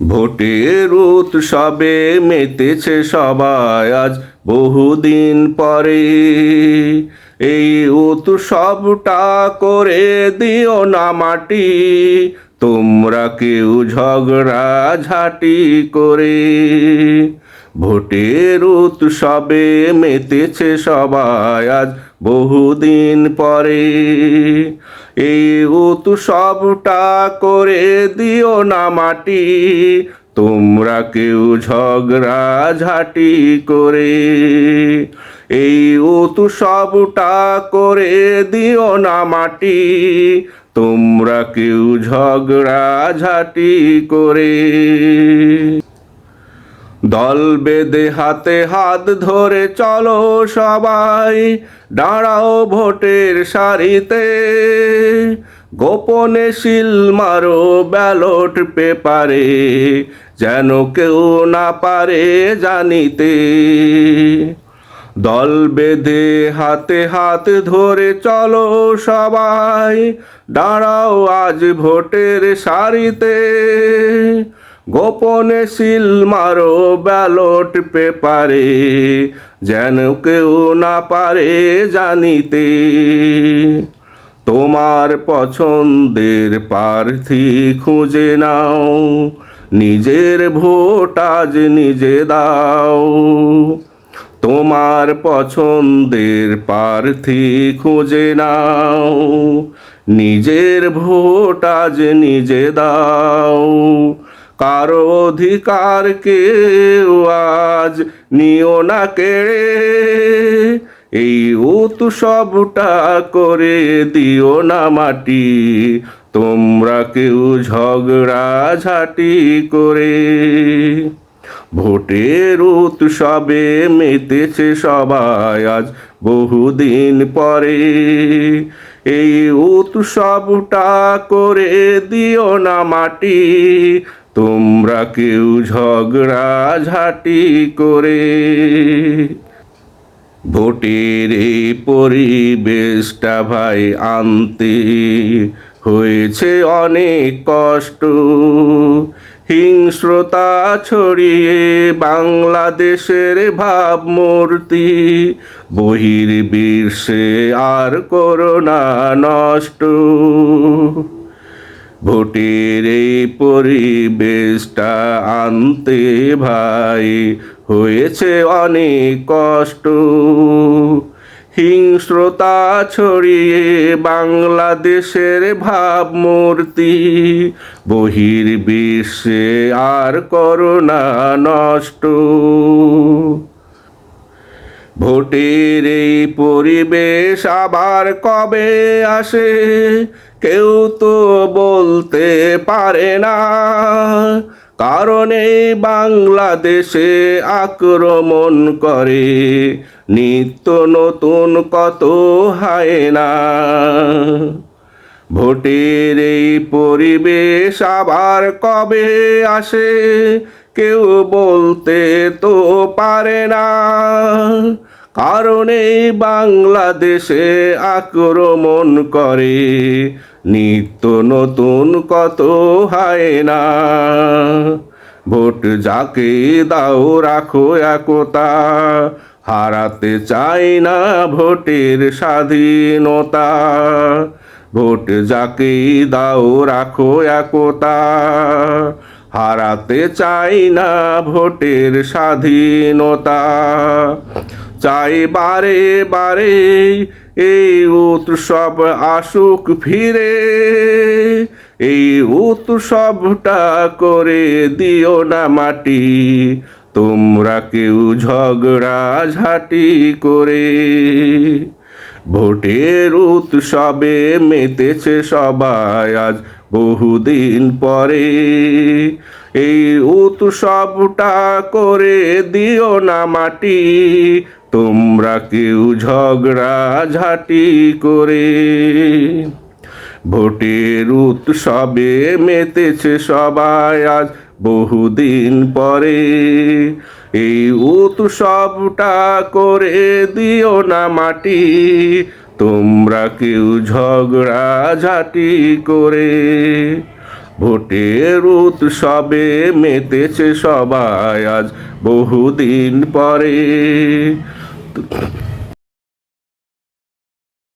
ভোটের উৎসবে মেতেছে সবাই আজ বহুদিন পরে। এই উৎসবটা করে দিও না মাটি, তোমরা কেউ ঝগড়া ঝাঁটি করে। ভোটের উৎসবে মেতেছে সবাই আজ বহুদিন পরে। এই উৎসবটা করে দিও না মাটি, তোমরা কেউ ঝগড়া ঝাঁটি করে। এই উৎসবটা করে দিও না মাটি, তোমরা কেউ ঝগড়া ঝাঁটি করে। দল বেঁধে হাতে হাত ধরে চলো সবাই, দাঁড়াও ভোটের সারিতে। গোপনে সিল মারো ব্যালট পেপারে, যেন কেউ না পারে জানিতে। দল বেঁধে হাতে হাত ধরে চলো সবাই, দাঁড়াও আজ ভোটের সারিতে। গোপনে সিল মারো ব্যালট পেপারে, যেন কেউ না পারে জানিতে। তোমার পছন্দের প্রার্থী খুঁজে নাও, নিজের ভোট আজ নিজে দাও। তোমার পছন্দের প্রার্থী খুঁজে নাও, নিজের ভোট আজ নিজে দাও। কারো অধিকার কেউ আজ নিও না কেড়ে, এই উৎসবটা করে দিও না মাটি, তোমরা কেউ ঝগড়া ঝাঁটি করে। ভোটের উৎসবে মেতেছে সবাই আজ বহুদিন পরে। এই উৎসবটা করে দিও না মাটি, তোমরা কেউ ঝগড়া ঝাঁটি করে। ভোটের এই পরিবেশটা ভাই আনতে হয়েছে অনেক কষ্ট। হিংস্রতা ছড়িয়ে বাংলাদেশের ভাবমূর্তি, বহির্বিশ্বে আর করোনা নষ্ট। ভোটের এই পরিবেশটা আনতে ভাই হয়েছে অনেক কষ্ট। হিংস্রতা ছড়িয়ে বাংলাদেশের ভাবমূর্তি, বহির্বিশ্বে আর করোনা নষ্ট। ভোটের এই পরিবেশ আবার কবে আসে কেউ তো বলতে পারে না। কারণ এই বাংলাদেশে আক্রমণ করে নিত্য নতুন কত হায়না। ভোটের এই পরিবেশ আবার কবে আসে কেউ বলতে তো পারে না। কারণ এই বাংলাদেশে আক্রমণ করে নিত্য নতুন কত হায়না। ভোট যাকে দাও রাখো একতা, হারাতে চাই না ভোটের স্বাধীনতা। ভোট যাকে দাও রাখো একতা, হারাতে চাই না ভোটের স্বাধীনতা। চাই বারে বারে এই উৎসব আসুক ফিরে, এই উৎসবটা করে দিও না মাটি, তোমরা কেউ ঝগড়া ঝাঁটি করে। ভোটের উৎসবে মেতেছে সবাই আজ বহুদিন পরে। এই উৎসবটা করে দিও না মাটি, তোমরা কেউ ঝগড়া ঝাঁটি করে। ভোটের উৎসবে মেতেছে সবাই আজ বহুদিন পরে। এই উৎসবটা করে দিও না মাটি, তোমরা কেউ ঝগড়া ঝাঁটি করে। ভোটের উৎসবে মেতেছে সবাই আজ বহুদিন পরে।